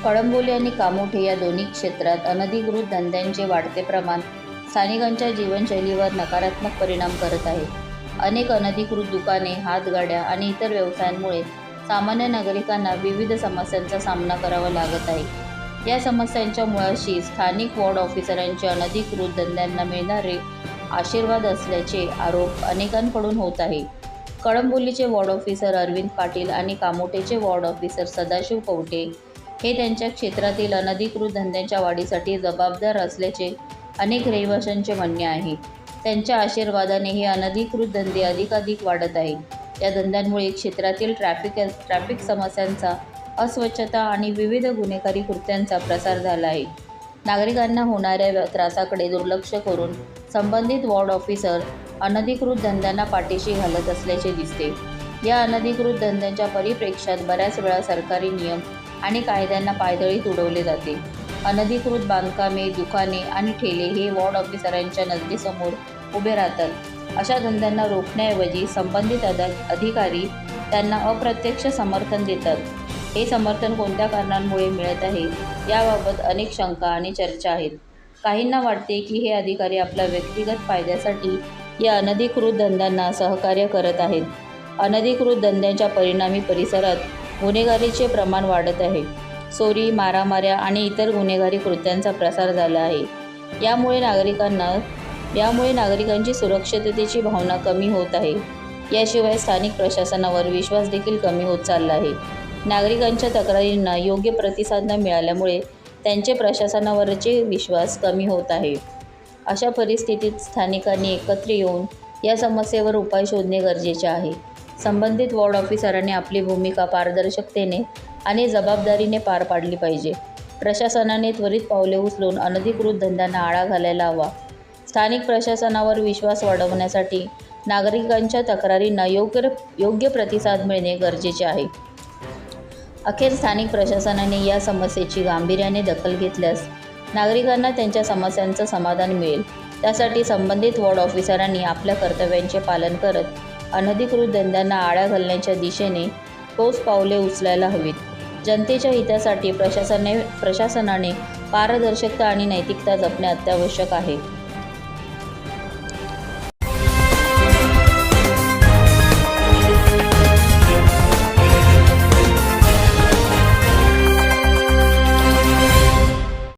कळंबोली आणि कामोठे या दोन्ही क्षेत्रात अनधिकृत धंद्यांचे वाढते प्रमाण स्थानिकांच्या जीवनशैलीवर नकारात्मक परिणाम करत आहे. अनेक अनधिकृत दुकाने, हातगाड्या आणि इतर व्यवसायांमुळे सामान्य नागरिकांना विविध समस्यांचा सामना करावा लागत आहे. या समस्यांच्या मुळाशी स्थानिक वॉर्ड ऑफिसरांचे अनधिकृत धंद्यांना मिळणारे आशीर्वाद असल्याचे आरोप अनेकांकडून होत आहे. कळंबोलीचे वॉर्ड ऑफिसर अरविंद पाटील आणि कामोठेचे वॉर्ड ऑफिसर सदाशिव कवठे हे त्यांच्या क्षेत्रातील अनधिकृत धंद्यांच्या वाढीसाठी जबाबदार असल्याचे अनेक रहिवाशांचे म्हणणे आहे. त्यांच्या आशीर्वादाने हे अनधिकृत धंदे अधिकाधिक वाढत आहेत. या धंद्यांमुळे क्षेत्रातील ट्रॅफिक समस्यांचा, अस्वच्छता आणि विविध गुन्हेगारी कृत्यांचा प्रसार झाला आहे. नागरिकांना होणाऱ्या त्रासाकडे दुर्लक्ष करून संबंधित वॉर्ड ऑफिसर अनधिकृत धंद्यांना पाठीशी घालत असल्याचे दिसते. या अनधिकृत धंद्यांच्या परिप्रेक्ष्यात बऱ्याच वेळा सरकारी नियम आणि कायद्यांना पायदळीत उडवले जाते. अनधिकृत बांधकामे, दुकाने आणि ठेले हे वॉर्ड ऑफिसरांच्या नजरेसमोर उभे राहतात. अशा धंद्यांना रोखण्याऐवजी संबंधित अधिकारी त्यांना अप्रत्यक्ष समर्थन देतात. हे समर्थन कोणत्या कारणांमुळे मिळत आहे याबाबत अनेक शंका आणि चर्चा आहेत. काहींना वाटते की हे अधिकारी आपल्या व्यक्तिगत फायद्यासाठी या अनधिकृत धंद्यांना सहकार्य करत आहेत. अनधिकृत धंद्यांच्या परिणामी परिसरात गुन्हेगारीचे प्रमाण वाढत आहे. चोरी, मारामाऱ्या आणि इतर गुन्हेगारी कृत्यांचा प्रसार झाला आहे. यामुळे नागरिकांची सुरक्षिततेची भावना कमी होत आहे. याशिवाय स्थानिक प्रशासनावर विश्वास देखील कमी होत चालला आहे. नागरिकांच्या तक्रारींना योग्य प्रतिसाद न मिळाल्यामुळे त्यांचे प्रशासनावरचे विश्वास कमी होत आहे. अशा परिस्थितीत स्थानिकांनी एकत्र येऊन या समस्येवर उपाय शोधणे गरजेचे आहे. संबंधित वॉर्ड ऑफिसरांनी आपली भूमिका पारदर्शकतेने आणि जबाबदारीने पार पाडली पाहिजे. प्रशासनाने त्वरित पावले उचलून अनधिकृत धंद्यांना आळा घालायला हवा. स्थानिक प्रशासनावर विश्वास वाढवण्यासाठी नागरिकांच्या तक्रारींना योग्य प्रतिसाद मिळणे गरजेचे आहे. अखेर स्थानिक प्रशासनाने या समस्येची गांभीर्याने दखल घेतल्यास नागरिकांना त्यांच्या समस्यांचं समाधान मिळेल. त्यासाठी संबंधित वॉर्ड ऑफिसरांनी आपल्या कर्तव्यांचे पालन करत अनधिकृत धंद्यांना आळा घालण्याच्या दिशेने ठोस पावले उचलायला हवीत. जनतेच्या हितासाठी प्रशासनाने पारदर्शकता आणि नैतिकता जपणे अत्यावश्यक आहे.